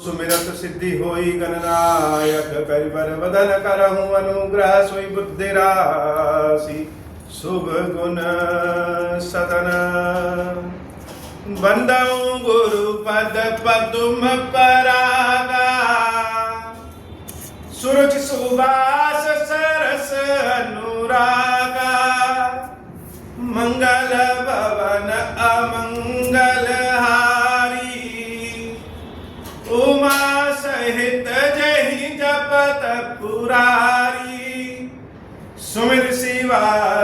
सुमिरत सिद्धि होई गणनायक करिबर बदन करहूँ अनुग्रह सोई बुद्धि राशि शुभ गुण सदन बंदऊ गुरु पद पदुम परागा सुरुचि सुबास सरस अनुरागा मंगल भवन अमंगल उमा सहित जहि जपत पुरारी सुमिर शिवा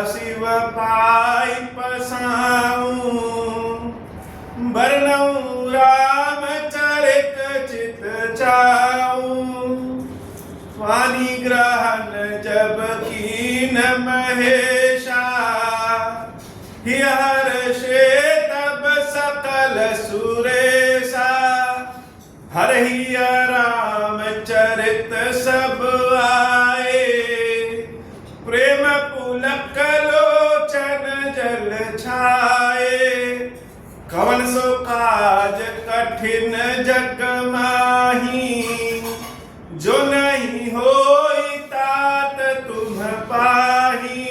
शिव पाई पसाऊं बरनऊं राम चरित चित चाऊं वाणी ग्रहण जब कीन महेशा हर्षे तब सकल सुरेशा हरहि राम चरित सब आए प्रेम पुलक लोचन जल छाए कवन सो काज कठिन जग माही जो नहीं होई तात तुम पाही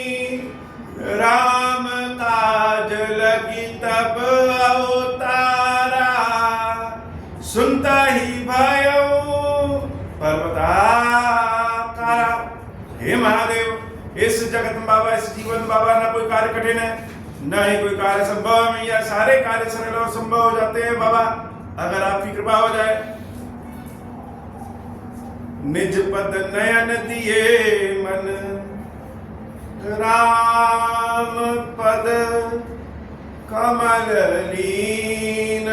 राम काज लगी तब अवतारा सुनता ही भयो पर्वताकारा। हे महादेव, इस जगत में बाबा, इस जीवन बाबा ना कोई कार्य कठिन है, न ही कोई कार्य संभव है, या सारे कार्य सरल और संभव हो जाते हैं बाबा अगर आपकी कृपा हो जाए। निज पद नयन दिए मन राम पद कमल लीन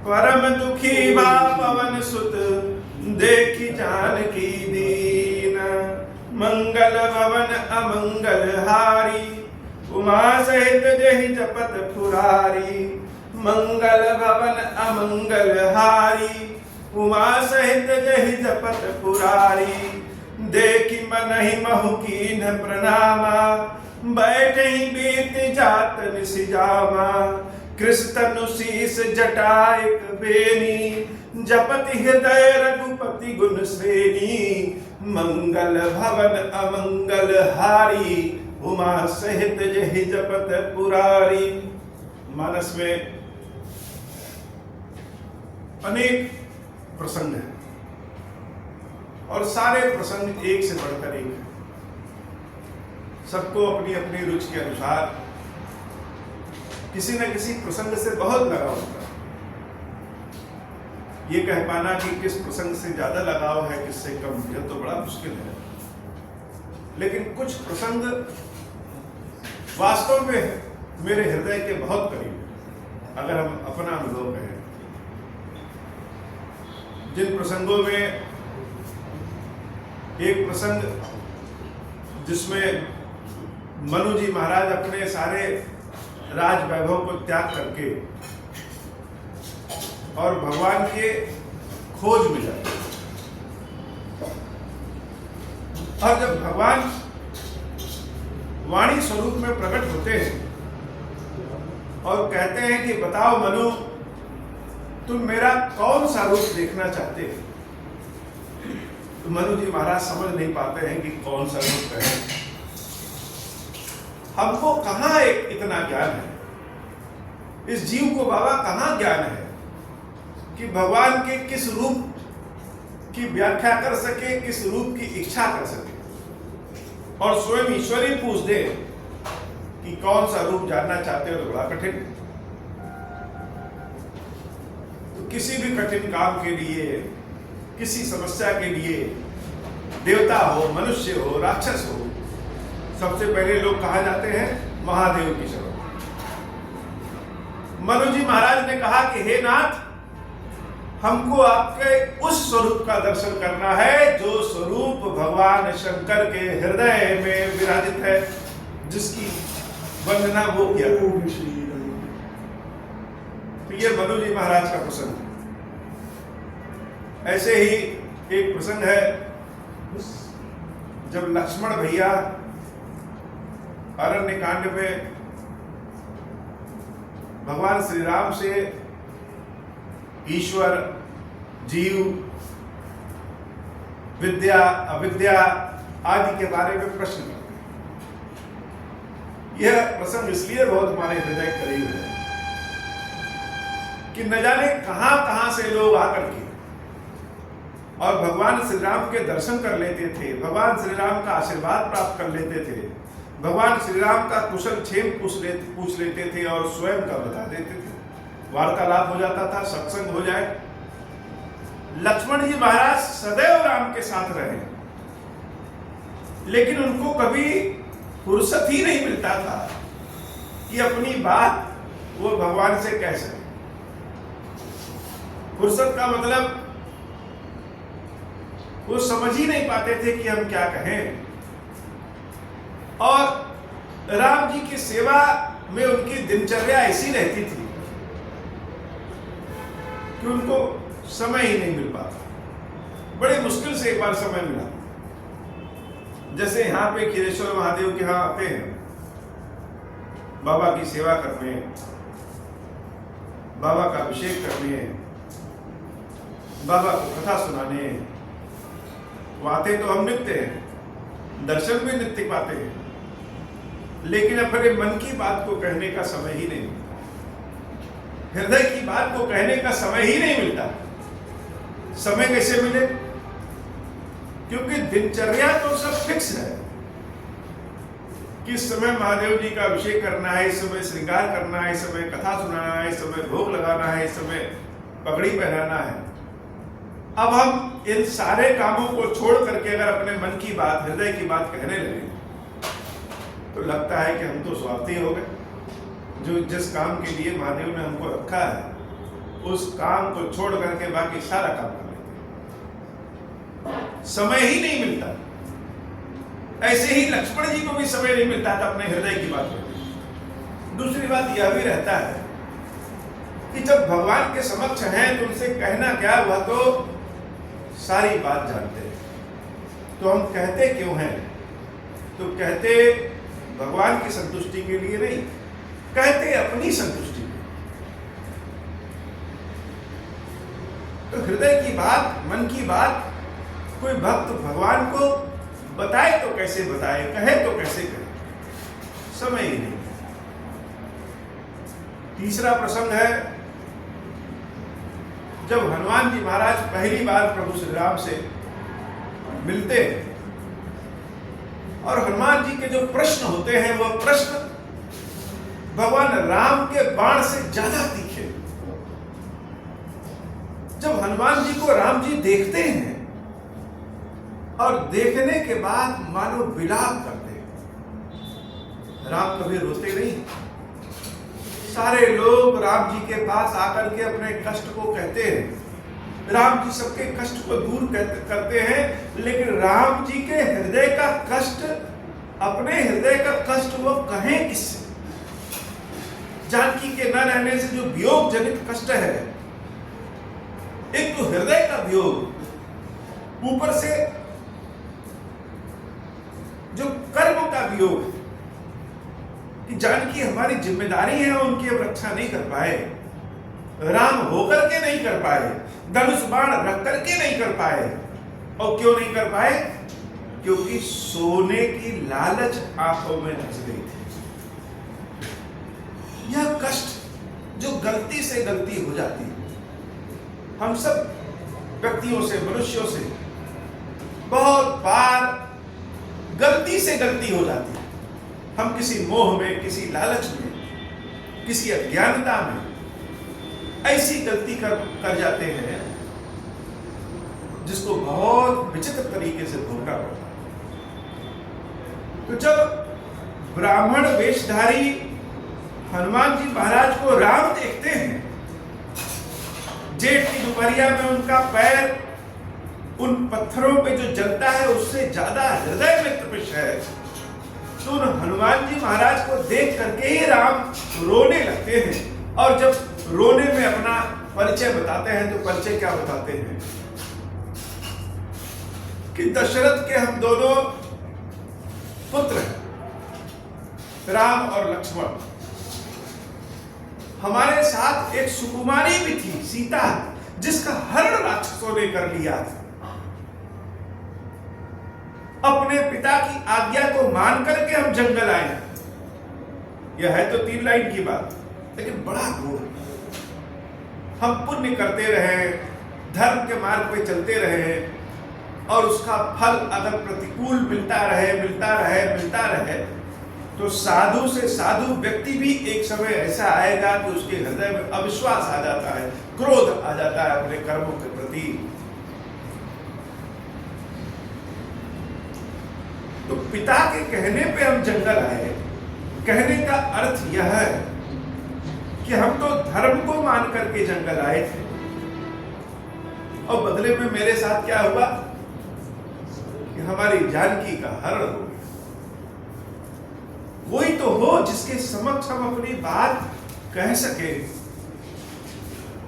परम दुखी बा पवन सुत देखी जानकी दीन मंगल भवन अमंगल हारी उमा सहित जहि जपत पुरारी मंगल भवन अमंगल हारी उमा सहित जहि जपत पुरारी देखी मन ही महु कीन प्रणामा बैठ ही बीत जात निसिजामा कृष्ण शीस जटायक बेनी जपति हृदय रघुपति गुण श्रेणी मंगल भवन अमंगल हारी उमा सहित जहि जपत पुरारी। मानस में अनेक प्रसंग हैं और सारे प्रसंग एक से बढ़कर एक है। सबको अपनी अपनी रुचि के अनुसार किसी न किसी प्रसंग से बहुत लगाव होता है। ये कह पाना कि किस प्रसंग से ज्यादा लगाव है किससे कम, यह तो बड़ा मुश्किल है। लेकिन कुछ प्रसंग वास्तव में मेरे हृदय के बहुत करीब है। अगर हम अपना अनुभव कहें, जिन प्रसंगों में एक प्रसंग जिसमें मनु जी महाराज अपने सारे राज वैभव को त्याग करके और भगवान के खोज में जाते, और जब भगवान वाणी स्वरूप में प्रकट होते हैं और कहते हैं कि बताओ मनु, तुम मेरा कौन सा रूप देखना चाहते हो, तो मनु जी महाराज समझ नहीं पाते हैं कि कौन सा रूप कहें। हमको कहां इतना ज्ञान है, इस जीव को बाबा कहां ज्ञान है कि भगवान के किस रूप की व्याख्या कर सके, किस रूप की इच्छा कर सके, और स्वयं ईश्वर ही पूछ दे कि कौन सा रूप जानना चाहते हो, तो बड़ा कठिन। तो किसी भी कठिन काम के लिए, किसी समस्या के लिए, देवता हो, मनुष्य हो, राक्षस हो, सबसे पहले लोग कहा जाते हैं महादेव की शरण। मनु जी महाराज ने कहा कि हे नाथ, हमको आपके उस स्वरूप का दर्शन करना है जो स्वरूप भगवान शंकर के हृदय में विराजित है, जिसकी वंदना वो किया। तो ये मनु जी महाराज का प्रसंग। ऐसे ही एक प्रसंग है जब लक्ष्मण भैया अरण्य कांड में भगवान श्री राम से ईश्वर, जीव, विद्या, अविद्या आदि के बारे में प्रश्न करते हैं। यह प्रसंग इसलिए बहुत हमारे हृदय करीब है कि न जाने कहां कहां से लोग आकर के और भगवान श्री राम के दर्शन कर लेते थे, भगवान श्री राम का आशीर्वाद प्राप्त कर लेते थे, भगवान श्री राम का कुशल क्षेम पूछ लेते थे और स्वयं का बता देते थे। वार्तालाप हो जाता था, सत्संग हो जाए। लक्ष्मण जी महाराज सदैव राम के साथ रहे, लेकिन उनको कभी फुर्सत ही नहीं मिलता था कि अपनी बात वो भगवान से कह सके। फुर्सत का मतलब वो समझ ही नहीं पाते थे कि हम क्या कहें। और राम जी की सेवा में उनकी दिनचर्या ऐसी रहती थी कि उनको समय ही नहीं मिल पाता। बड़े मुश्किल से एक बार समय मिला। जैसे यहाँ पे खीरेश्वर महादेव के यहाँ आते हैं बाबा की सेवा करने, बाबा का अभिषेक करने, बाबा को कथा सुनाने। वो आते तो हम नित्य हैं, दर्शन भी नित्य पाते हैं, लेकिन अपने मन की बात को कहने का समय ही नहीं मिलता, हृदय की बात को कहने का समय ही नहीं मिलता। समय कैसे मिले? क्योंकि दिनचर्या तो सब फिक्स है। किस समय महादेव जी का अभिषेक करना है, इस समय श्रृंगार करना है, इस समय कथा सुनाना है, इस समय भोग लगाना है, इस समय पगड़ी पहनाना है। अब हम इन सारे कामों को छोड़ करके अगर अपने मन की बात, हृदय की बात कहने लगे तो लगता है कि हम तो स्वार्थी हो गए। जो जिस काम के लिए महादेव ने हमको रखा है उस काम को छोड़ करके बाकी सारा काम कर लेते हैं। समय ही नहीं मिलता। ऐसे ही लक्ष्मण जी को भी समय नहीं मिलता था अपने हृदय की बात करने। दूसरी बात यह भी रहता है कि जब भगवान के समक्ष हैं तो उनसे कहना क्या हुआ तो सारी बात जानते हैं। तो हम कहते क्यों हैं? तो कहते भगवान की संतुष्टि के लिए नहीं, कहते अपनी संतुष्टि के। तो हृदय की बात, मन की बात कोई भक्त भगवान को बताए तो कैसे बताए, कहे तो कैसे कहे, समय ही नहीं। तीसरा प्रसंग है जब हनुमान जी महाराज पहली बार प्रभु श्री राम से मिलते हैं और हनुमान जी के जो प्रश्न होते हैं वह प्रश्न भगवान राम के बाण से ज्यादा तीखे। जब हनुमान जी को राम जी देखते हैं और देखने के बाद मानो विलाप करते हैं। राम कभी रोते नहीं। सारे लोग राम जी के पास आकर के अपने कष्ट को कहते हैं, राम जी सबके कष्ट को दूर करते हैं, लेकिन राम जी के हृदय का कष्ट, अपने हृदय का कष्ट वो कहें किससे? जानकी के न रहने से जो वियोग जनित कष्ट है, एक तो हृदय का वियोग, ऊपर से जो कर्म का वियोग कि जानकी हमारी जिम्मेदारी है, उनकी अब रक्षा नहीं कर पाए, राम होकर के नहीं कर पाए, धनुष बाण रख करके नहीं कर पाए। और क्यों नहीं कर पाए? क्योंकि सोने की लालच आंखों में धंस गई थी। यह कष्ट जो गलती से गलती हो जाती है, हम सब व्यक्तियों से, मनुष्यों से बहुत बार गलती से गलती हो जाती है। हम किसी मोह में, किसी लालच में, किसी अज्ञानता में ऐसी गलती कर जाते हैं जिसको बहुत विचित्र तरीके से भोगना पड़ता है। तो जब ब्राह्मण वेशधारी हनुमान जी महाराज को राम देखते हैं, जेठ की दोपहरिया में उनका पैर उन पत्थरों पे जो जलता है उससे ज्यादा हृदय में तपिश है, तो हनुमान जी महाराज को देख करके ही राम रोने लगते हैं। और जब रोने में अपना परिचय बताते हैं तो परिचय क्या बताते हैं कि दशरथ के हम दोनों पुत्र हैं, राम और लक्ष्मण। हमारे साथ एक सुकुमारी भी थी, सीता, जिसका हरण राक्षसों ने कर लिया था, अपने पिता की आज्ञा को मान करके हम जंगल आए। यह है तो 3 लाइन की बात, लेकिन बड़ा घोर। हम पुण्य करते रहे, धर्म के मार्ग पे चलते रहे, और उसका फल अगर प्रतिकूल मिलता रहे, तो साधु से साधु व्यक्ति भी एक समय ऐसा आएगा कि उसके हृदय में अविश्वास आ जाता है, क्रोध आ जाता है अपने कर्मों के प्रति। तो पिता के कहने पे हम जंगल आए। कहने का अर्थ यह है कि हम तो धर्म को मान करके जंगल आए थे, और बदले में मेरे साथ क्या हुआ कि हमारी जानकी का हरण हो गया। कोई तो हो जिसके समक्ष हम अपनी बात कह सके।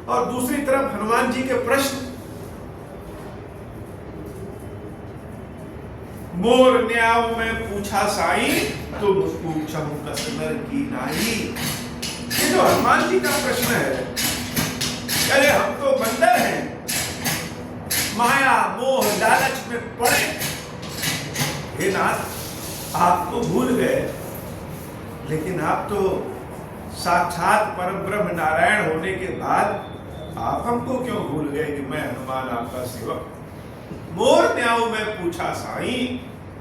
और दूसरी तरफ हनुमान जी के प्रश्न, मोर न्याव में पूछा साई, तुम पूछहु कस नर की नाई। ये जो हनुमान जी का प्रश्न है, अरे हम तो बंदर हैं, माया मोह लालच में पड़े। हे नाथ, आप तो भूल गए, लेकिन आप तो साक्षात परम ब्रह्म नारायण होने के बाद आप हमको क्यों भूल गए कि मैं हनुमान आपका सेवक। मोर न्याऊ में पूछा साई,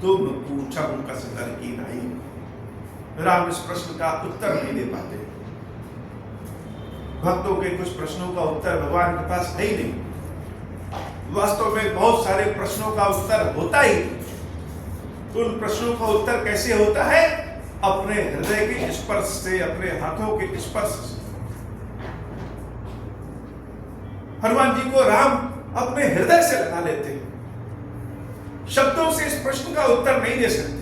तुम पूछहु कस नर की नाई। राम इस प्रश्न का उत्तर नहीं दे पाते। भक्तों के कुछ प्रश्नों का उत्तर भगवान के पास है ही नहीं। वास्तव में बहुत सारे प्रश्नों का उत्तर होता ही नहीं। उन प्रश्नों का उत्तर कैसे होता है? अपने हृदय के स्पर्श से, अपने हाथों के स्पर्श से। हनुमान जी को राम अपने हृदय से लगा लेते हैं। शब्दों से इस प्रश्न का उत्तर नहीं दे सकते,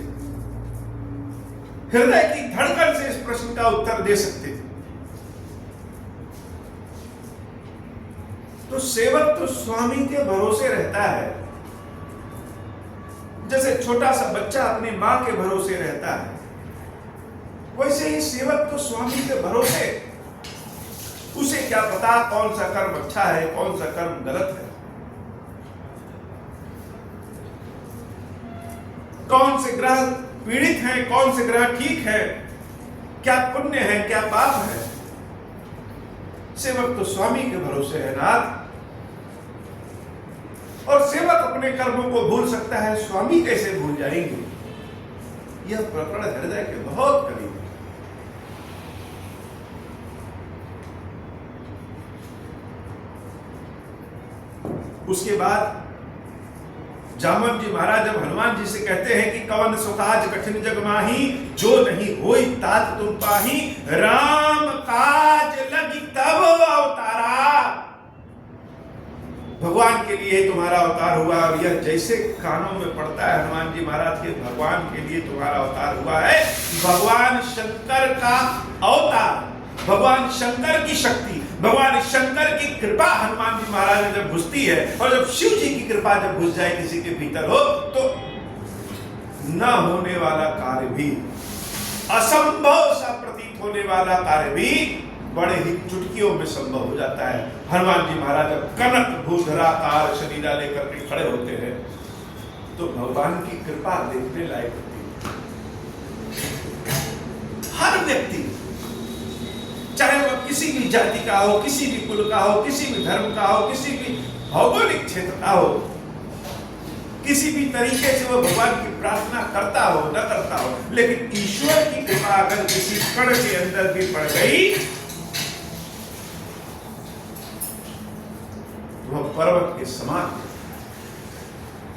हृदय की धड़कन से इस प्रश्न का उत्तर दे सकते थे। तो सेवक तो स्वामी के भरोसे रहता है, जैसे छोटा सा बच्चा अपनी मां के भरोसे रहता है, वैसे ही सेवक तो स्वामी के भरोसे। उसे क्या पता कौन सा कर्म अच्छा है, कौन सा कर्म गलत है, कौन से ग्रह पीड़ित हैं, कौन से ग्रह ठीक है, क्या पुण्य है, क्या पाप है। सेवक तो स्वामी के भरोसे है नाथ। और सेवक अपने कर्मों को भूल सकता है, स्वामी कैसे भूल जाएंगे। यह प्रकरण हृदय के बहुत करीब है। उसके बाद जामन जी महाराज जब हनुमान जी से कहते हैं कि कवन सुकाज कठिन जग माही, जो नहीं होई तात तुम पाही, राम काज लगी तब अवतारा। भगवान के लिए तुम्हारा अवतार हुआ। और यह जैसे कानों में पड़ता है हनुमान जी महाराज के, भगवान के लिए तुम्हारा अवतार हुआ है। भगवान शंकर का अवतार, भगवान शंकर की शक्ति, भगवान शंकर की कृपा हनुमान जी महाराज में जब घुसती है, और जब शिव जी की कृपा जब घुस जाए किसी के भीतर हो, तो न होने वाला कार्य भी, असंभव सा प्रतीत होने वाला कार्य भी बड़े ही चुटकियों में संभव हो जाता है। हनुमान जी महाराज जब कनक भूधराकार शरीरा लेकर के खड़े होते हैं, तो भगवान की कृपा देखने लायक होती है। हर व्यक्ति, चाहे वह किसी भी जाति का हो, किसी भी कुल का हो, किसी भी धर्म का हो, किसी भी भौगोलिक क्षेत्र का हो, किसी भी तरीके से वह भगवान की प्रार्थना करता हो न करता हो, लेकिन ईश्वर की कृपा अगर किसी कण के अंदर भी पड़ गई, वह पर्वत के समान है।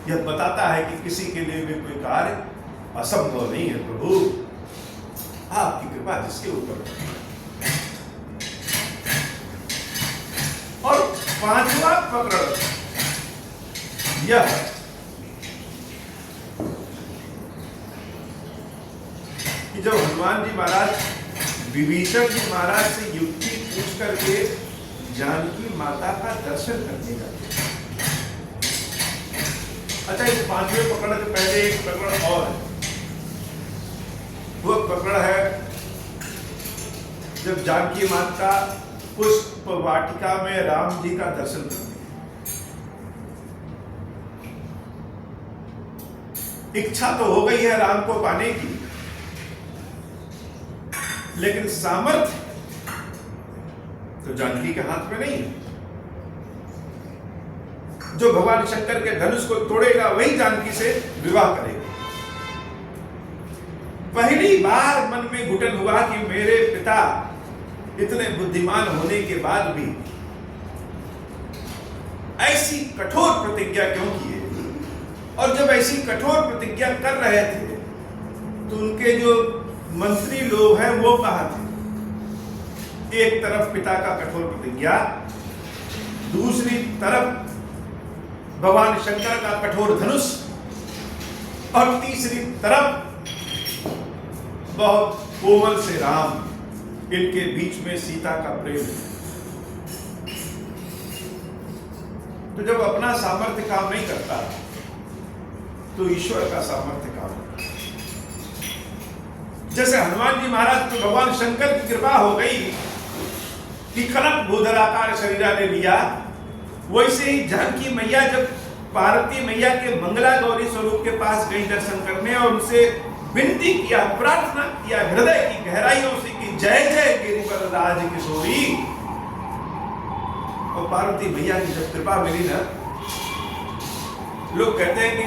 यह बताता है कि किसी के लिए भी कोई कार्य असंभव नहीं है। प्रभु आपकी कृपा जिसके ऊपर। और 5वां प्रकरण यह कि जब हनुमान जी महाराज विभीषण जी महाराज से युक्ति पूछ करके जानकी माता का दर्शन करने जाते। अच्छा, इस 5वें प्रकरण के पहले एक प्रकरण और है। वह प्रकरण है जब जानकी माता पुष्प वाटिका में राम जी का दर्शन करते हैं। इच्छा तो हो गई है राम को पाने की, लेकिन सामर्थ्य तो जानकी के हाथ में नहीं है। जो भगवान शंकर के धनुष को तोड़ेगा वही जानकी से विवाह करेगा। पहली बार मन में घुटन हुआ कि मेरे पिता इतने बुद्धिमान होने के बाद भी ऐसी कठोर प्रतिज्ञा क्यों किए। और जब ऐसी कठोर प्रतिज्ञा कर रहे थे तो उनके जो मंत्री लोग हैं वो कहाँ थे। एक तरफ पिता का कठोर प्रतिज्ञा, दूसरी तरफ भगवान शंकर का कठोर धनुष, और तीसरी तरफ बहुत कोमल से राम, इनके बीच में सीता का प्रेम। तो जब अपना सामर्थ्य काम नहीं करता तो ईश्वर का सामर्थ्य काम करता। जैसे हनुमान जी महाराज को भगवान शंकर की कृपा हो गई कि कनक भूधराकार शरीरा ने लिया, वैसे ही जानकी मैया जब पार्वती मैया के मंगला गौरी स्वरूप के पास गई दर्शन करने और उनसे विनती किया, प्रार्थना किया हृदय की गहराइयों से कि जय जय गिरिवर राज किशोरी, और पार्वती मैया की जब कृपा मिली ना, लोग कहते हैं कि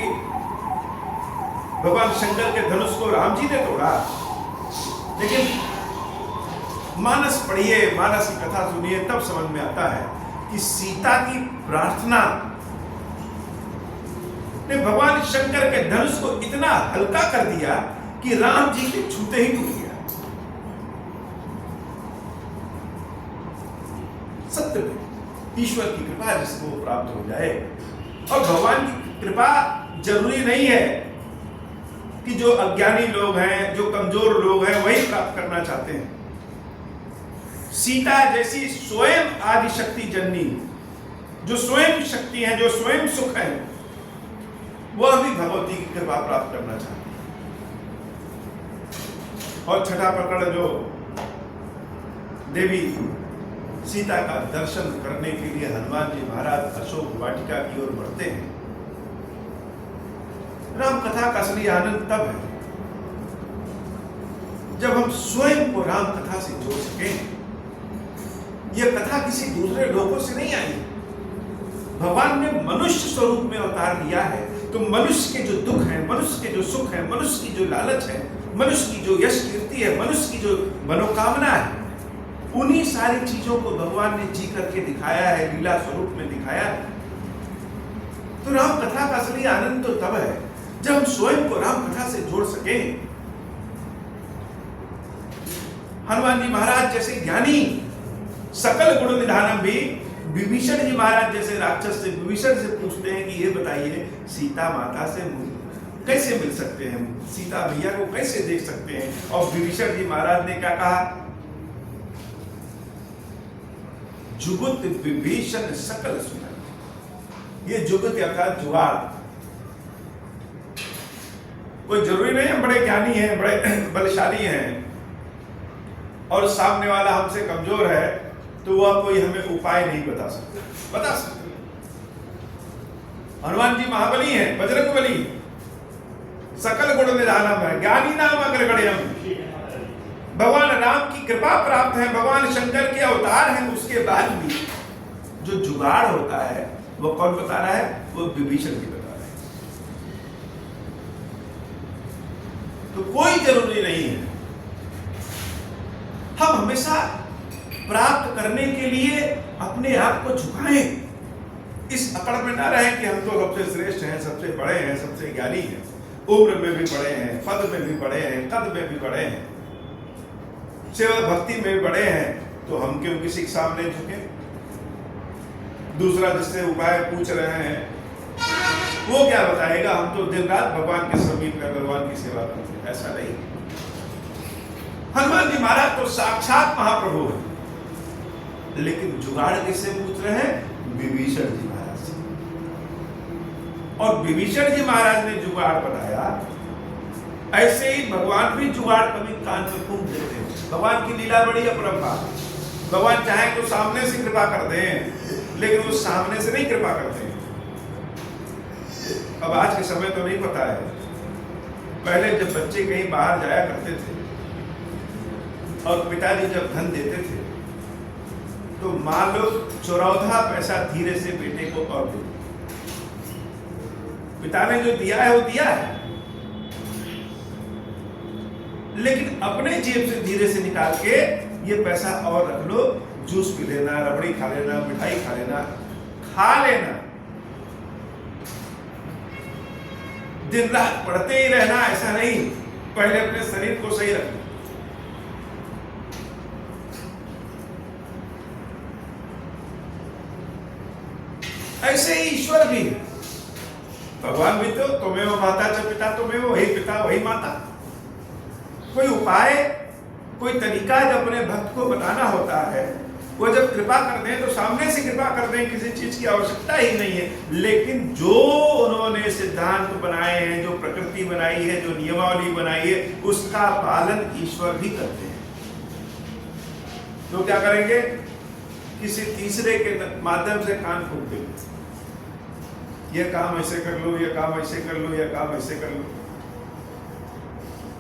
भगवान शंकर के धनुष को राम जी ने तोड़ा। लेकिन मानस पढ़िए, मानस की कथा सुनिए, तब समझ में आता है कि सीता की प्रार्थना ने भगवान शंकर के धनुष को इतना हल्का कर दिया कि राम जी के छूते ही टूट गया। सत्य में ईश्वर की कृपा जिसको प्राप्त हो जाए, और भगवान की कृपा जरूरी नहीं है कि जो अज्ञानी लोग हैं, जो कमजोर लोग हैं, वही प्राप्त करना चाहते हैं। सीता जैसी स्वयं आदि शक्ति जननी, जो स्वयं शक्ति है, जो स्वयं सुख है, वह भी भगवती की कृपा प्राप्त करना चाहती है। और छठा प्रकरण जो देवी सीता का दर्शन करने के लिए हनुमान जी महाराज अशोक वाटिका की ओर बढ़ते हैं। राम कथा का असली आनंद तब है जब हम स्वयं को राम कथा से जोड़ सकें। यह कथा किसी दूसरे लोगों से नहीं आई। भगवान ने मनुष्य स्वरूप में अवतार लिया है, तो मनुष्य के जो दुख है, मनुष्य के जो सुख है, मनुष्य की जो लालच है, मनुष्य की जो यश कीर्ति है, मनुष्य की जो मनोकामना है, उन्हीं सारी चीजों को भगवान ने जी करके दिखाया है, लीला स्वरूप में दिखाया है। तो राम कथा का असली आनंद तो तब है जब हम स्वयं को राम कथा से जोड़ सके। हनुमान जी महाराज जैसे ज्ञानी सकल गुण निधानम भी विभीषण जी महाराज जैसे राक्षस से विभीषण से पूछते हैं कि ये बताइए सीता माता से कैसे मिल सकते हैं, सीता भैया को कैसे देख सकते हैं। और विभीषण जी महाराज ने क्या कहा, जुगुत विभीषण सकल सुन। ये जुगुत अर्थात जुगाड़। कोई जरूरी नहीं है बड़े ज्ञानी हैं, बड़े बलशाली हैं और सामने वाला हमसे कमजोर है तो वह कोई हमें उपाय नहीं बता सकता। बता सकते हनुमान जी महाबली हैं, बजरंग बली, सकल गुण निधानम है, ज्ञानी नाम अग्रगण्यम। भगवान राम की कृपा प्राप्त है, भगवान शंकर के अवतार हैं, उसके बाद भी जो जुगाड़ होता है वो कौन बता रहा है, वो विभीषण जी बता रहे हैं। तो कोई जरूरी नहीं है। हम हमेशा प्राप्त करने के लिए अपने आप को झुकाएं, इस अकड़ में ना रहे कि हम तो सबसे श्रेष्ठ हैं, सबसे बड़े हैं, सबसे ज्ञानी हैं, उम्र में भी बड़े हैं, पद में भी बड़े हैं, कद में भी बड़े हैं, सेवा भक्ति में भी बड़े हैं, तो हम क्यों किसी के सामने झुके। दूसरा जिससे उपाय पूछ रहे हैं वो क्या बताएगा, हम तो दिन रात भगवान के समीप में भगवान की सेवा करते हैं। ऐसा नहीं। हनुमान जी महाराज तो साक्षात महाप्रभु है, लेकिन जुगाड़ किससे पूछ रहे हैं, विभीषण जी महाराज से। और विभीषण जी महाराज ने जुगाड़ बनाया, ऐसे ही भगवान भी जुगाड़ कभी कान में फूंक देते हैं। भगवान की लीला बड़ी अपरंपार। भगवान चाहे तो सामने से कृपा कर दें, लेकिन वो सामने से नहीं कृपा करते हैं। अब आज के समय तो नहीं पता है, पहले जब बच्चे कहीं बाहर जाया करते थे और पिताजी जब धन देते थे तो माँ लोग चौराधा पैसा धीरे से बेटे को और देते। पिता ने जो दिया है वो दिया है, लेकिन अपने जेब से धीरे से निकाल के ये पैसा और रख लो, जूस पी लेना, रबड़ी खा लेना, मिठाई खा लेना, दिन रात पढ़ते ही रहना, ऐसा नहीं, पहले अपने शरीर को सही रखना। ऐसे ही ईश्वर भी है, भगवान भी तो तुम्हें माता च पिता, तुम्हें वही पिता वही माता। कोई उपाय, कोई तरीका जब अपने भक्त को बताना होता है, वो जब कृपा कर दें तो सामने से कृपा कर दें, किसी चीज की आवश्यकता ही नहीं है। लेकिन जो उन्होंने सिद्धांत बनाए हैं, जो प्रकृति बनाई है, जो नियमावली बनाई है, उसका पालन ईश्वर भी करते हैं। तो क्या करेंगे? किसी तीसरे के माध्यम से कान फूंक देंगे, ये काम ऐसे कर लो, ये काम ऐसे कर लो, ये काम ऐसे कर लो।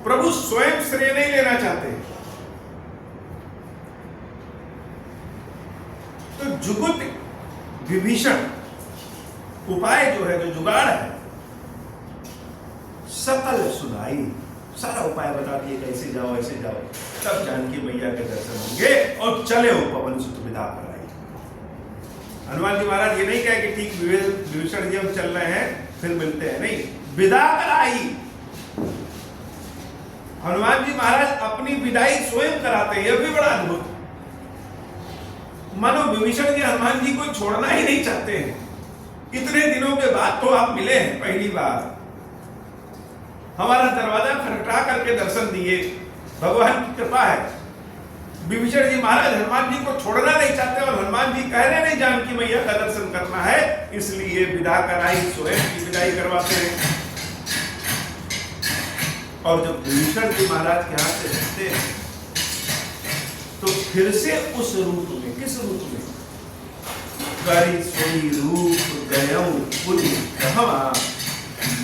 प्रभु स्वयं श्रेय नहीं लेना चाहते। तो जुगुत विभीषण उपाय जो है, जो जुगाड़ है, सकल सुनाई, सारा उपाय बता दिए, कैसे जाओ ऐसे जाओ। तब जानकी मैया के दर्शन होंगे और चले हो पवन सुत विदा कराई। हनुमान जी महाराज ये नहीं कहे कि ठीक विभीषण जी हम चल रहे हैं फिर मिलते हैं, नहीं, विदा कराई। हनुमान जी महाराज अपनी विदाई स्वयं कराते हैं, यह भी बड़ा अद्भुत। मानो विभीषण जी हनुमान जी को छोड़ना ही नहीं चाहते हैं। इतने दिनों के बाद तो आप मिले हैं, पहली बार हमारा दरवाजा खटखटा करके दर्शन दिए, भगवान की कृपा है। विभीषण जी महाराज हनुमान जी को छोड़ना नहीं चाहते और हनुमान जी कह रहे नहीं जानकी मैया का दर्शन करना है, इसलिए विदा कराई, स्वयं की विदाई करवाते हैं। और जब विभीषण जी महाराज के हाथ से हटते हैं तो फिर से उस रूप में, किस रूप में? करी सोई रूप गयौ पुनि कहवा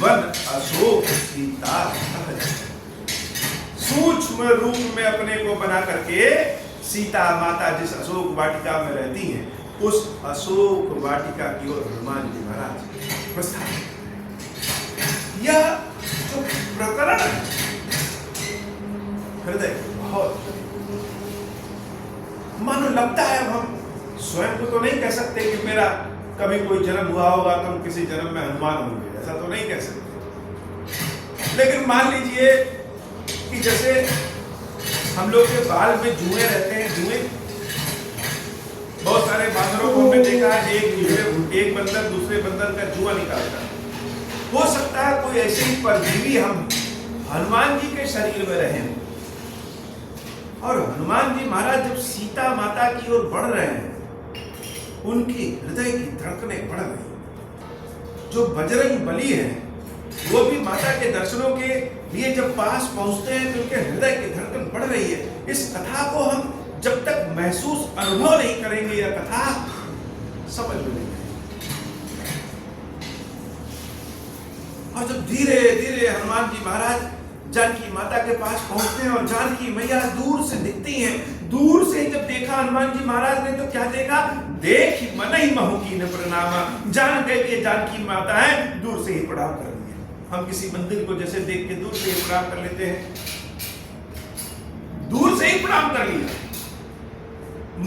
वन अशोक सीता। सूक्ष्म रूप में अपने को बना करके सीता माता जिस अशोक वाटिका में रहती हैं, उस अशोक वाटिका की ओर हनुमान जी महाराज प्रस्थान। यह जो प्रकरण है, हृदय बहुत मानो लगता है। अब हम स्वयं को तो नहीं कह सकते कि मेरा कभी कोई जन्म हुआ होगा तो हम किसी जन्म में हनुमान होंगे, ऐसा तो नहीं कह सकते। लेकिन मान लीजिए कि जैसे हम लोग के बाल में जुए रहते हैं, जुए, बहुत सारे बांदरों को हमने देखा है, एक बंदर दूसरे बंदर का जुआ निकालता है। हो सकता है कोई ऐसे ही परजीवी हम हनुमान जी के शरीर में रहे और हनुमान जी महाराज जब सीता माता की ओर बढ़ रहे हैं, उनकी हृदय की धड़कनें बढ़ गई। जो बजरंग बली है वो भी माता के दर्शनों के लिए जब पास पहुंचते हैं तो उनके हृदय की धड़कन बढ़ रही है। इस कथा को हम जब तक महसूस अनुभव नहीं करेंगे, यह कथा समझ में नहीं आएगी। और जब धीरे धीरे हनुमान जी महाराज जानकी माता के पास पहुंचते हैं और जानकी मैया दूर से दिखती हैं, दूर से जब देखा हनुमान जी महाराज ने तो क्या देखा? देख मन ही महु की न प्रणाम। जान गए कि जानकी माता है, दूर से ही प्रणाम कर लिया। हम किसी मंदिर को जैसे देख के दूर से ही प्रणाम कर लेते हैं, दूर से ही प्रणाम कर लिया,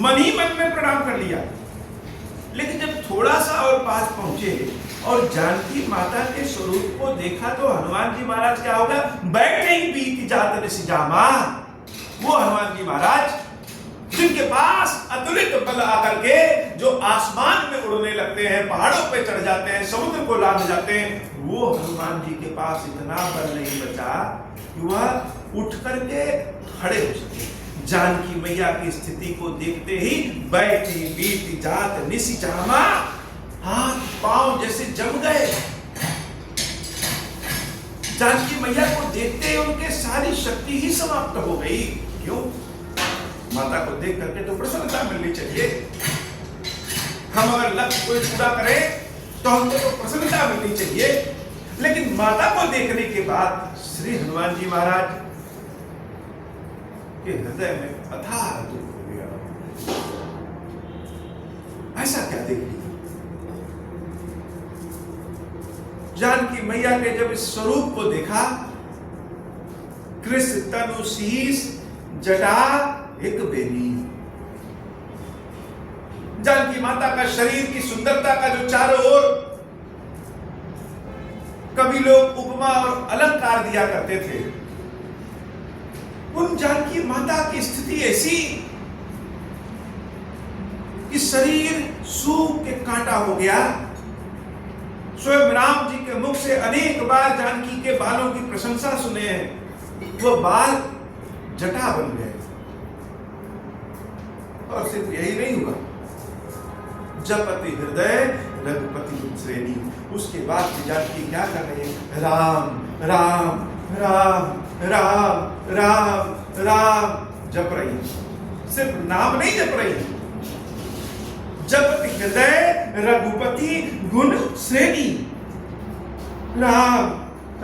मन ही मन में प्रणाम कर लिया। लेकिन जब थोड़ा सा और पास पहुंचे और जानकी माता के स्वरूप को देखा तो हनुमान जी महाराज क्या होगा? बैठे ही बीत जात ऋषिजामा। वो हनुमान जी महाराज जिनके पास अतुलित बल आकर के जो आसमान में उड़ने लगते हैं, पहाड़ों पे चढ़ जाते हैं, समुद्र को लांघ जाते हैं, वो हनुमान जी के पास इतना बल नहीं बचा कि वह उठ करके खड़े हो सके। जानकी मैया की स्थिति को देखते ही बैठी बीत जात निशिजामा, हाथ पांव जैसे जम गए। जानकी मैया को देखते ही उनके सारी शक्ति ही समाप्त हो गई। क्यों? माता को देख करके तो प्रसन्नता मिलनी चाहिए। हम अगर लक्ष्य को पूरा करें तो हमको तो प्रसन्नता मिलनी चाहिए, लेकिन माता को देखने के बाद श्री हनुमान जी महाराज के हृदय में अथाह दुख हो गया। ऐसा क्या देख लिया? जानकी मैया के जब इस स्वरूप को देखा, कृष तनु शीस जटा एक बेनी, जानकी माता का शरीर की सुंदरता का जो चारों ओर कभी लोग उपमा और अलंकार दिया करते थे, उन जानकी माता की स्थिति ऐसी कि शरीर सूख के कांटा हो गया। स्वयं राम जी के मुख से अनेक बार जानकी के बालों की प्रशंसा सुने हैं, वो बाल जटा बन गए। और सिर्फ यही नहीं हुआ, जपति हृदय रघुपति श्रेणी, उसके बाद जानकी क्या कर रहे हैं? राम राम राम राम राम राम जप रही, सिर्फ नाम नहीं जप रही, जपति हृदय रघुपति गुण श्रेणी। राम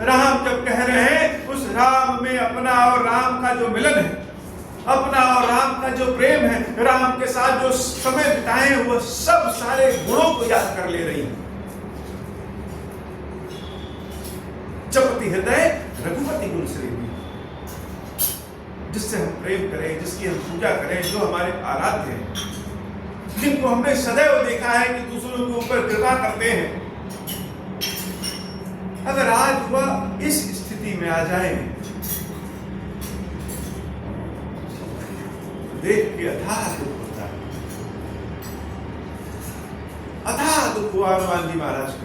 राम जब कह रहे हैं, उस राम में अपना और राम का जो मिलन है, अपना और राम का जो प्रेम है, राम के साथ जो समय बिताए वो सब सारे गुणों को याद कर ले रही है। जपति हृदय रघुपति गुण श्रेणी, जिससे हम प्रेम करें, जिसकी हम पूजा करें, जो हमारे आराध्य हैं, जिनको हमने सदैव देखा है कि दूसरों के ऊपर कृपा करते हैं। अगर आज वह इस स्थिति में आ जाए, देख के अथाह दुख होता है। अथाह दुख हुआ हनुमान जी महाराज को।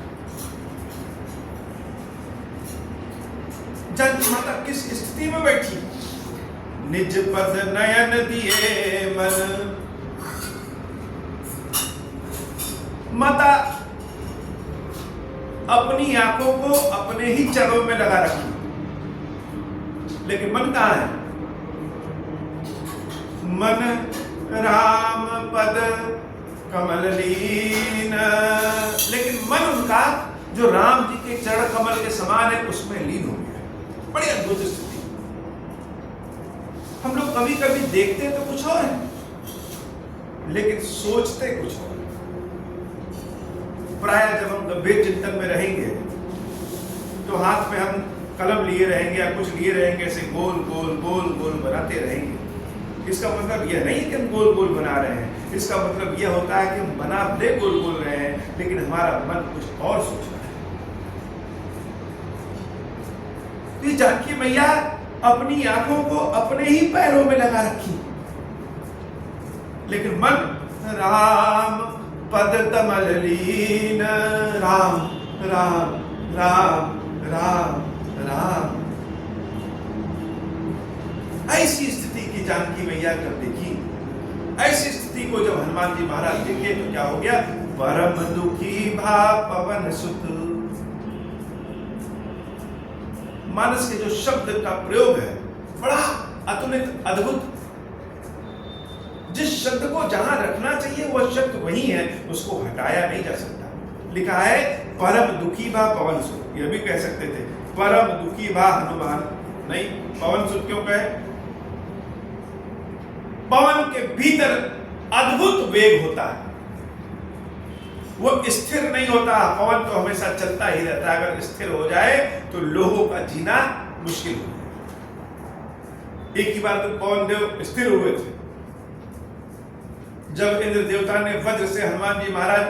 जानकी माता किस स्थिति में बैठी? निज पद नयन दिए मन, माता अपनी आंखों को अपने ही चरणों में लगा रखी, लेकिन मन कहां है? मन राम पद कमल लीन, लेकिन मन उनका जो राम जी के चरण कमल के समान है उसमें लीन हो गया। बड़ी अद्भुत स्थिति। हम लोग कभी कभी देखते तो कुछ और है, लेकिन सोचते कुछ और। प्राय जब हम गंभीर चिंतन में रहेंगे तो हाथ में हम कलम लिए रहेंगे या कुछ लिए रहेंगे, ऐसे गोल गोल गोल गोल बनाते रहेंगे। इसका मतलब यह नहीं कि हम गोल गोल बना रहे हैं, इसका मतलब यह होता है कि हम बनाते गोल गोल रहे हैं, लेकिन हमारा मन कुछ और सोच रहा है। तो जानकी मैया अपनी आंखों को अपने ही पैरों में लगा रखी, लेकिन मन राम पद कमल लीन, राम राम राम राम राम। ऐसी स्थिति की जानकी मैया जब देखी, ऐसी स्थिति को जब हनुमान जी महाराज देखे तो क्या हो गया? परम दुखी भा पवन सुत। मानस के जो शब्द का प्रयोग है बड़ा अतुलित अद्भुत। जिस शब्द को जहां रखना चाहिए वह शब्द वही है, उसको हटाया नहीं जा सकता। लिखा है परम दुखी भा पवन सुत, यह भी कह सकते थे परम दुखी भा हनुमान, नहीं पवन सुत क्यों कहे? पवन के भीतर अद्भुत वेग होता है, वो स्थिर नहीं होता। पवन तो हमेशा चलता ही रहता है, अगर स्थिर हो जाए तो लोगों का जीना मुश्किल हो जाए। एक ही बार तो पवन देव स्थिर हुए थे जब इंद्र देवता ने वज्र से हनुमान जी महाराज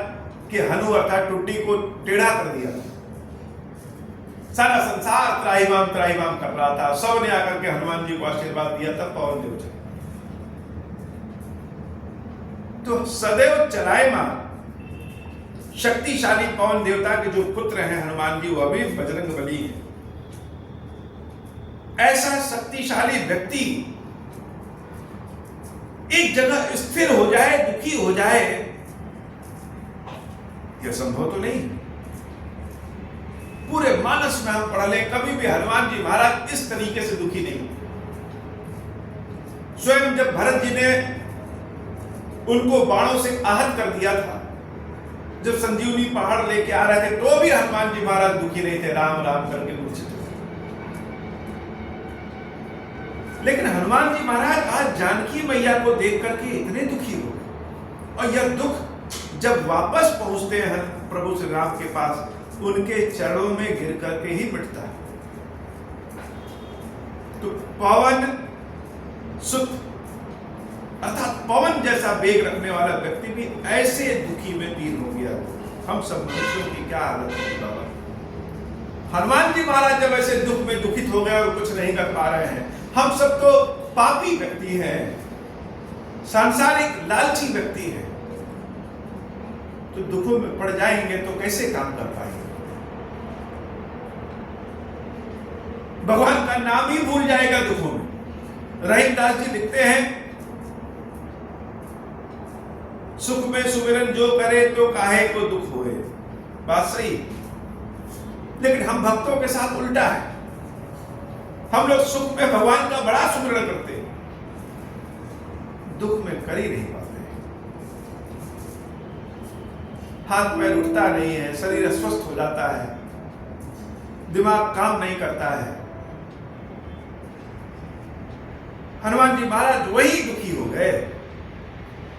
के हनु अर्थात टुड्डी को टेढ़ा कर दिया। सारा संसार त्राहिमाम कर रहा था, सबने आकर के हनुमान जी को आशीर्वाद दिया, तब पवन देव चले। तो सदैव चलायमान शक्तिशाली पवन देवता के जो पुत्र हैं हनुमान जी, वह भी बजरंग बली है। ऐसा शक्तिशाली व्यक्ति एक जगह स्थिर हो जाए, दुखी हो जाए, यह संभव तो नहीं। पूरे मानस में हम पढ़ लें, कभी भी हनुमान जी महाराज इस तरीके से दुखी नहीं। स्वयं जब भरत जी ने उनको बाणों से आहत कर दिया था, जब संजीवनी पहाड़ लेके आ रहे थे, तो भी हनुमान जी महाराज दुखी नहीं थे, राम राम करके मूर्छित थे। लेकिन हनुमान जी महाराज आज जानकी मैया को देख करके इतने दुखी हो गए, और यह दुख जब वापस पहुंचते हैं प्रभु श्री राम के पास, उनके चरणों में गिर करके ही मिटता है। तो पवन सुत अर्थात पवन जैसा वेग रखने वाला व्यक्ति भी ऐसे दुखी में तीन हो गया। हम सब मनुष्यों की क्या हालत होगी बाबा। हनुमान जी महाराज जब ऐसे दुख में दुखित हो गए और कुछ नहीं कर पा रहे हैं, हम सब तो पापी व्यक्ति हैं, सांसारिक लालची व्यक्ति हैं, तो दुखों में पड़ जाएंगे तो कैसे काम कर पाएंगे। भगवान का नाम ही भूल जाएगा दुखों में। रहीमदास जी लिखते हैं, सुख में सुमिरन जो करे तो काहे को दुख होए। बात सही, लेकिन हम भक्तों के साथ उल्टा है। हम लोग सुख में भगवान का बड़ा सुमिरन करते हैं, दुख में कर ही नहीं पाते। हाथ पैर उठता नहीं है, शरीर अस्वस्थ हो जाता है, दिमाग काम नहीं करता है। हनुमान जी महाराज वही दुखी हो गए।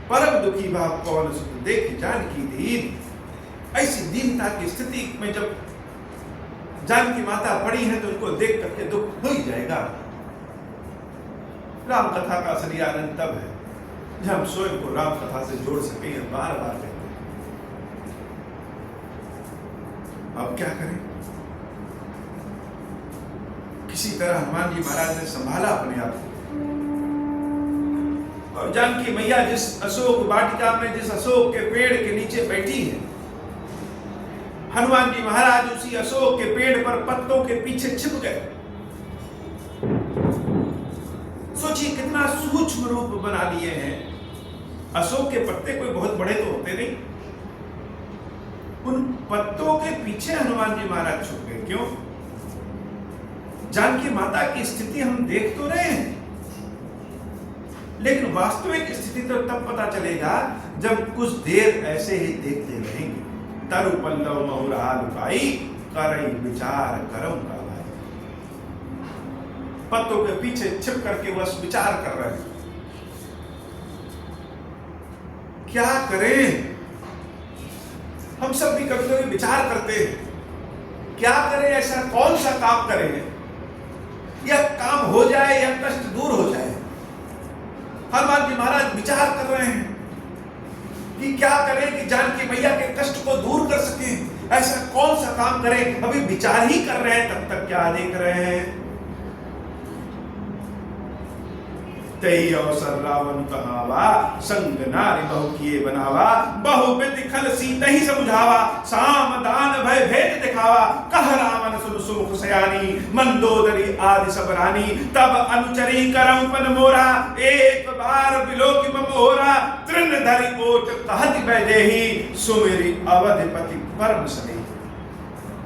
परम दुखी भाव पवन सुत देख जानकी दीन। ऐसी दीनता की स्थिति में जब जानकी माता पड़ी है तो उनको देख करके दुख हो ही जाएगा। राम कथा का असली आनंद तब है जब हम स्वयं को राम कथा से जोड़ सके। बार बार कहते हैं, अब क्या करें। किसी तरह हनुमान जी महाराज ने संभाला अपने आप को, और जानकी मैया जिस अशोक वाटिका में, जिस अशोक के पेड़ के नीचे बैठी है, हनुमान जी महाराज उसी अशोक के पेड़ पर पत्तों के पीछे छिप गए। सोचिए कितना सूक्ष्म रूप बना लिए हैं। अशोक के पत्ते कोई बहुत बड़े तो होते नहीं, उन पत्तों के पीछे हनुमान जी महाराज छुप गए। क्यों? जानकी माता की स्थिति हम देख तो रहे हैं, लेकिन वास्तविक स्थिति तो तब पता चलेगा जब कुछ देर ऐसे ही देखते रहेंगे। तरु पल्लव महुरा लुकाई करई विचार करम का भाई। पत्तों के पीछे छिप करके बस विचार कर रहे हैं, क्या करें। हम सब भी कभी कभी विचार करते हैं, क्या करें, ऐसा कौन सा काम करें या काम हो जाए या कष्ट दूर हो जाए। हनुमान जी महाराज विचार कर रहे हैं कि क्या करें कि जानकी मैया के कष्ट को दूर कर सकें। ऐसा कौन सा काम करें, अभी विचार ही कर रहे हैं, तब तक क्या देख रहे हैं। तई अवसर रावण कहावा, संग नारी बहु किए बनावा, बहु विधि खल सीत ही समझावा, साम दान भय भेद दिखावा, कह रावण सुन सुमुख सयानी, मंदोदरी आदि सब रानी, तब अनुचरी करम पन मोरा, एक बार बिलोकी ममोरा, तृण धरि ओट कहति बैदेही, सुमेरी अवधिपति परम सने।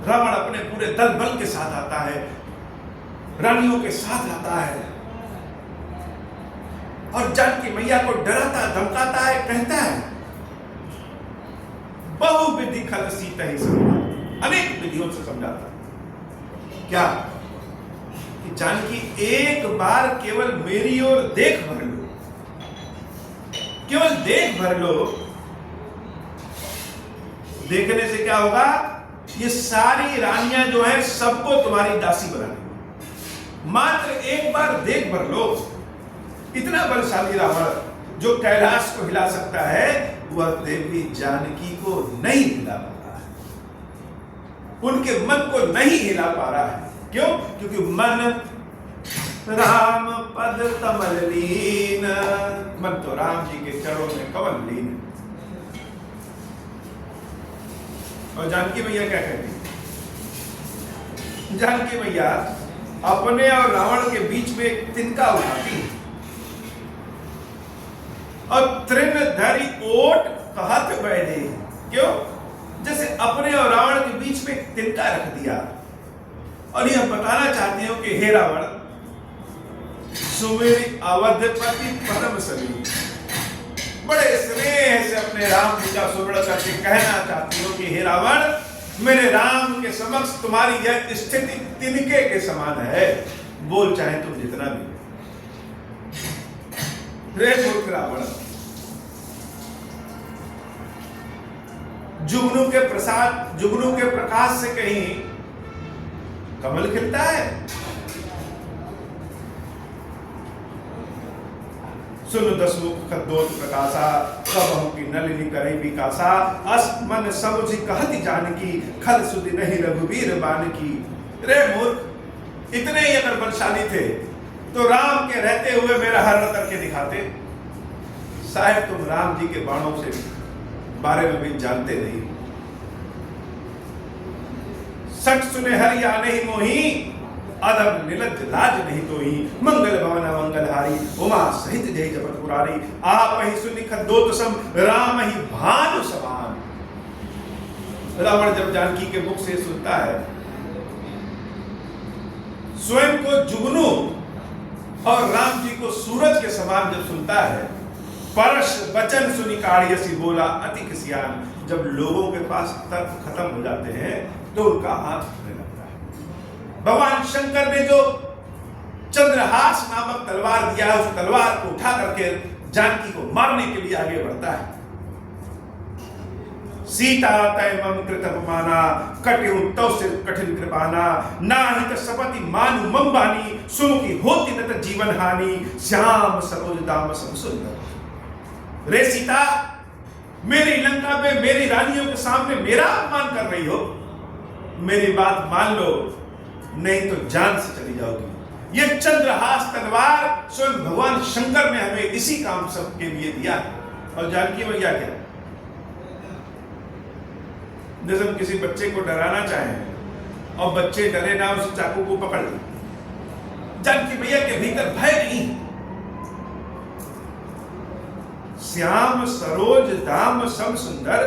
रावण अपने पूरे दल बल के साथ आता है, रानियों के साथ आता है, और जानकी मैया को डराता धमकाता है, कहता है बहु विधि खल सीत ही समझा, अनेक विधियों से समझाता। क्या कि जानकी एक बार केवल मेरी ओर देख भर लो, केवल देख भर लो। देखने से क्या होगा, ये सारी रानियां जो है सबको तुम्हारी दासी बना देंगी। मात्र एक बार देख भर लो। इतना बलशाली रावण जो कैलाश को हिला सकता है, वह देवी जानकी को नहीं हिला पा रहा है, उनके मन को नहीं हिला पा रहा है। क्यों? क्योंकि मन राम पद कमल लीन, मन तो राम जी के चरणों में कमल लीन। और जानकी मैया क्या कहती है? जानकी मैया अपने और रावण के बीच में एक तिनका उठाती है, और तृण धरि ओट कहत बैठे। क्यों? जैसे अपने और रावण के बीच में एक तिनका रख दिया, और यह बताना चाहते हो कि हे रावण, सुमेरी अवधपति परम सली। बड़े स्नेह से अपने राम जी का सुमरण करके कहना चाहती हो कि हे रावण, मेरे राम के समक्ष तुम्हारी यह स्थिति तिनके के समान है, बोल चाहे तुम जितना भी। रे मूर्ख रावण, जुगनू के प्रकाश से कहीं कमल खिलता है? सुन दसमुख खद्दोत प्रकाशा, कबहु की नलिनी करे विकासा। अस मन समुझ कहति जानकी, खल सुधि नहीं रघुवीर बानकी। रे मूर्ख, इतने ही अगर बलशाली थे तो राम के रहते हुए मेरा हरण करके दिखाते। शायद तुम राम जी के बाणों से बारे में भी जानते नहीं। सट सुने हरि आने ही मोही, अदब निलज्ज लाज नहीं तो ही। मंगल भवन मंगलहारी, उमा सहित जय जगत पुरारी। आप ही सुनि खद्दोत सम, राम ही भानु समान। रावण जब जानकी के मुख से सुनता है, स्वयं को जुगनू और राम जी को सूरज के समान जब सुनता है, परश वचन सुनि काढ़ियसी बोला अति किसियान। जब लोगों के पास तर्क खत्म हो जाते हैं तो उनका हाथ उठने लगता है। भगवान शंकर ने जो चंद्रहास नामक तलवार दिया है, उस तलवार को उठा करके जानकी को मारने के लिए आगे बढ़ता है। सीता तय मम कृत अपमाना, कटिहु तव से कठिन कृपाना। नाहित सपति मानु मम बानी, सुमुखी होती न जीवन हानि। श्याम सरोज दाम सम सुंदर। रे सीता, मेरी लंका में मेरी रानियों के सामने मेरा अपमान कर रही हो? मेरी बात मान लो, नहीं तो जान से चली जाओगी। ये चंद्रहास तलवार स्वयं भगवान शंकर ने हमें इसी काम सब के लिए दिया है। और जानकी मैया क्या, जैसे हम किसी बच्चे को डराना चाहें और बच्चे डरे ना, उस चाकू को पकड़ ले। जानकी मैया के भीतर भय नहीं। श्याम सरोज दाम सम सुंदर,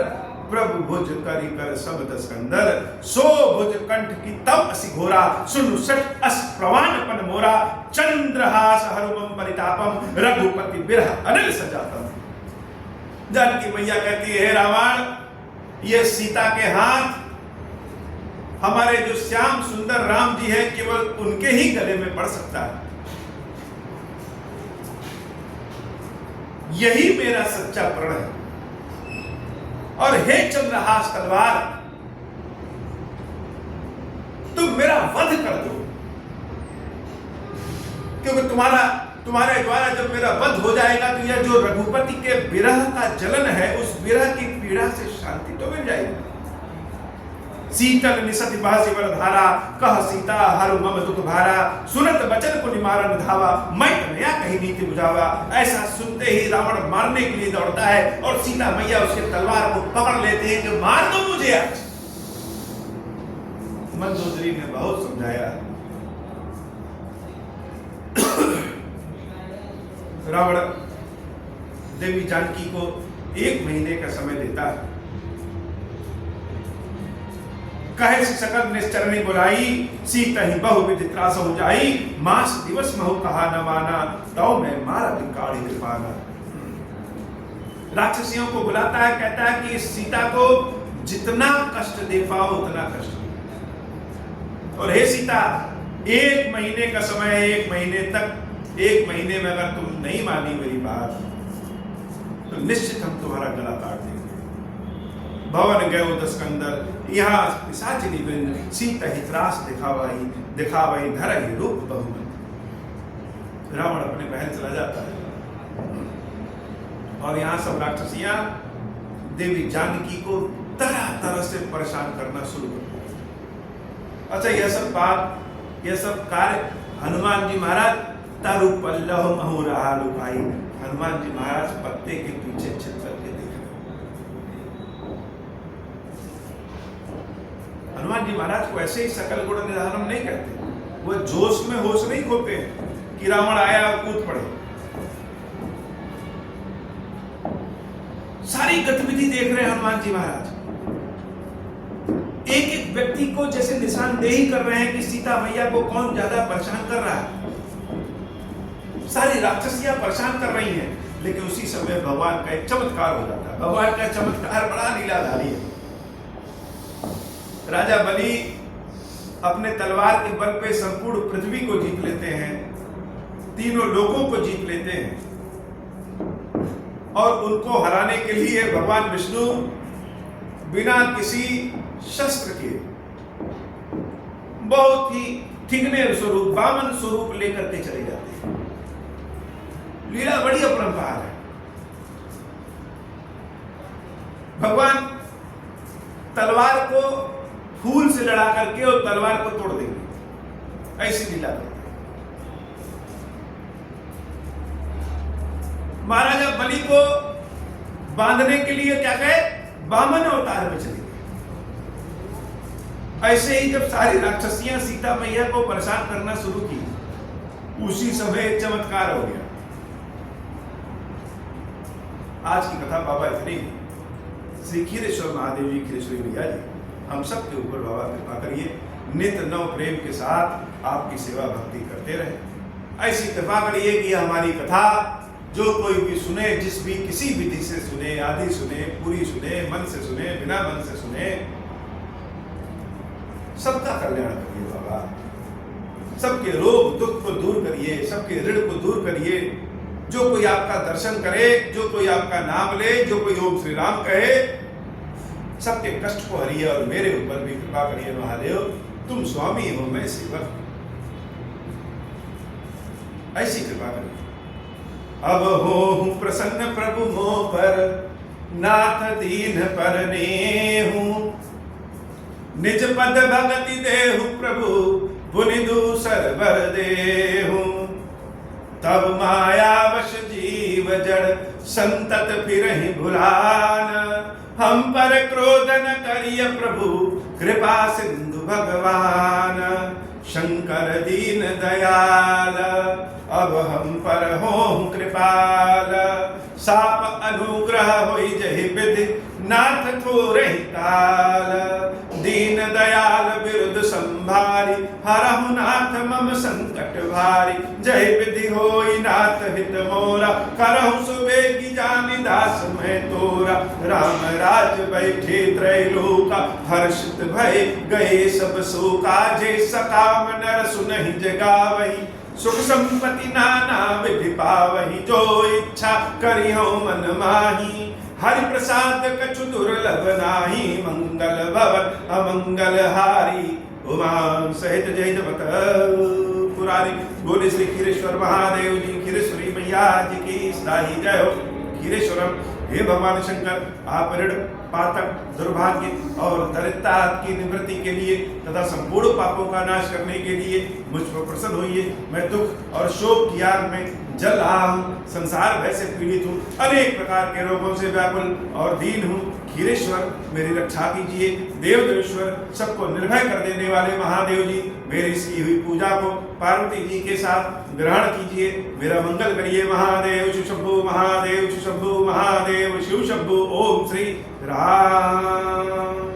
प्रभु भुज करी कर सब दस्कंदर। सो भुज कंठ की तब असि घोरा, सुनु सट अस प्रवाणपन मोरा। चंद्रहास हरुमम परितापम, रघुपति बिरह अनिल सजातम। जानकी मैया कहती है, हे रावण, ये सीता के हाथ हमारे जो श्याम सुंदर राम जी हैं, केवल उनके ही गले में पड़ सकता है। यही मेरा सच्चा प्रण है। और हे चंद्रहास तलवार, तुम मेरा वध कर दो, क्योंकि तुम्हारे द्वारा जब मेरा वध हो जाएगा तो यह जो रघुपति के विरह का जलन है, उस विरह की पीड़ा से शांति तो मिल जाएगी। शीतल निसति बहसी वर धारा, कह सीता हरु मम दुख भारा। सुनत बचन को निमारन धावा, मैं नया कहीं नीति बुझावा। ऐसा सुनते ही रावण मारने के लिए दौड़ता है और सीता मैया उसके तलवार को पकड़ लेते हैं कि मार दो मुझे आज। मंदोदरी ने बहुत समझाया। रावण देवी जानकी को 1 महीने का समय देता है। कहे सकल निश्चरणी बुलाई, सीता ही बहु विधि त्रास हो जाई। मास दिवस महु कहा न माना, तौ मैं मारा काढ़ी कृपाना। राक्षसियों को बुलाता है, कहता है कि सीता को जितना कष्ट दे पाओ उतना कष्ट। और हे सीता, 1 महीने का समय है, 1 महीने तक, 1 महीने में अगर तुम नहीं मानी मेरी बात तो निश्चित हम तुम्हारा गला काट देंगे। भवन गयो दस्कंदर, यहाँ पिशाचिनी वृंद। सीता ही त्रास दिखावाई धर ही रूप बहुमत। रावण अपने महल चला जाता है और यहाँ सब राक्षसियां देवी जानकी को तरह तरह से परेशान करना शुरू कर दिया। अच्छा, यह सब कार्य हनुमान जी महाराज तरु पल्लव महु रहा लुकाई। हनुमान जी महाराज पत्ते के पीछे छिप करके देख रहे। हनुमान जी महाराज को ऐसे ही सकल गुण निधानम नहीं कहते। वो जोश में होश नहीं खोते कि रावण आया और कूद पड़े। सारी गतिविधि देख रहे हैं हनुमान जी महाराज। एक एक व्यक्ति को जैसे निशानदेही कर रहे हैं कि सीता मैया को कौन ज्यादा परेशान कर रहा है। सारी राक्षसियां परेशान कर रही हैं, लेकिन उसी समय भगवान का एक चमत्कार हो जाता है। भगवान का चमत्कार बड़ा लीलाधारी है। राजा बलि अपने तलवार के बल पे संपूर्ण पृथ्वी को जीत लेते हैं, तीनों लोगों को जीत लेते हैं, और उनको हराने के लिए भगवान विष्णु बिना किसी शस्त्र के बहुत ही ठिकने स्वरूप, वामन स्वरूप लेकर के चले जाते हैं। लीला बड़ी अपरंपार है। भगवान तलवार को फूल से लड़ा करके और तलवार को तोड़ देंगे, ऐसी लीला करते हैं। महाराजा बलि को बांधने के लिए क्या कहे, वामन अवतार में चले गए। ऐसे ही जब सारी राक्षसियां सीता मैया को परेशान करना शुरू की, उसी समय चमत्कार हो गया। आज की कथा बाबा इतनी, श्री खीरेश्वर महादेव जी, खीरेश्वरी मैया जी हम सब के ऊपर बाबा कृपा करिए, नित्य नव प्रेम के साथ आपकी सेवा भक्ति करते रहे। ऐसी कृपा करिए कि हमारी कथा जो कोई भी सुने, जिस भी किसी विधि से सुने, आधी सुने, पूरी सुने, मन से सुने, बिना मन से सुने, सबका कल्याण करिए बाबा। सबके रोग दुख को दूर करिए, सबके ऋण को दूर करिए। जो कोई आपका दर्शन करे, जो कोई आपका नाम ले, जो कोई ओम श्री राम कहे, सबके कष्ट को हरिए और मेरे ऊपर भी कृपा करिए महादेव। तुम स्वामी हो, मैं सेवक, ऐसी कृपा करिए। अब हो प्रसन्न प्रभु मोह पर, नाथ दीन पर नेहु, निज पद भगति देहु प्रभु, पुनि दूसर बर देहु। तब माया वश जीव जड़, संतत फिरहि भुलान, हम पर क्रोध न करिय प्रभु, कृपा सिंधु भगवान। शंकर दीन दयाल, अब हम पर हो कृपाल, साप अनुग्रह होई जहि विधि, नाथ थोरहि काल। दीन दयाल बिरुद संभारी, हरहु नाथ मम संकट भारी। जय विधि होई नाथ हित मोरा, करहु सुबेगी जानि दास मैं तोरा। राम राज बैठे त्रैलोका, हर्षित भय गए सब शोका। जे सकाम नर सुनहि जगावहि, सुख संपत्ति नाना विधि पावहि। जो इच्छा करिहु मन माही, हरि प्रसाद कछु दुर्लभ नाही। मंगल भवन अमंगल हारी, उमा सहित जय जपत पुरारी। बोले श्री खीरेश्वर महादेव जी, खीरेश्वरी मैया जी की सदाई जय हो। खीरेश्वरम, हे भगवान शंकर, आप ऋण पातक दुर्भाग्य और दरिद्रता की निवृत्ति के लिए तथा संपूर्ण पापों का नाश करने के लिए मुझ पर प्रसन्न होइए। मैं दुख और शोक की आग में जल रहा हूँ, संसार भय से पीड़ित हूँ, अनेक प्रकार के रोगों से व्याकुल और दीन हूँ। खीरेश्वर मेरी रक्षा कीजिए। देवदेवेश्वर, सबको निर्भय कर देने वाले महादेव जी, मेरी की हुई पूजा को पार्वती जी के साथ ग्रहण कीजिए। मेरा मंगल करिए महादेव। शिव शंभु महादेव, शिव शंभु महादेव, शिव शंभु। ओम श्री राम।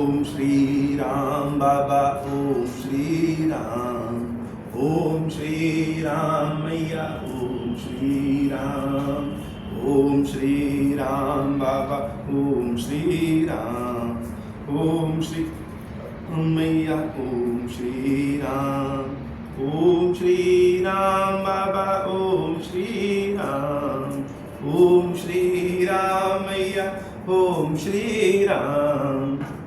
ओम श्री राम बाबा, ओम श्री राम, ओम श्री राम मैया, ओम श्री राम, ओम श्री राम बाबा, ओम श्री राम, ओम श्री मैया, ओम श्री राम, ओम श्री राम बाबा, ओम श्री राम, ओम श्री राम मैया, ओम श्री राम।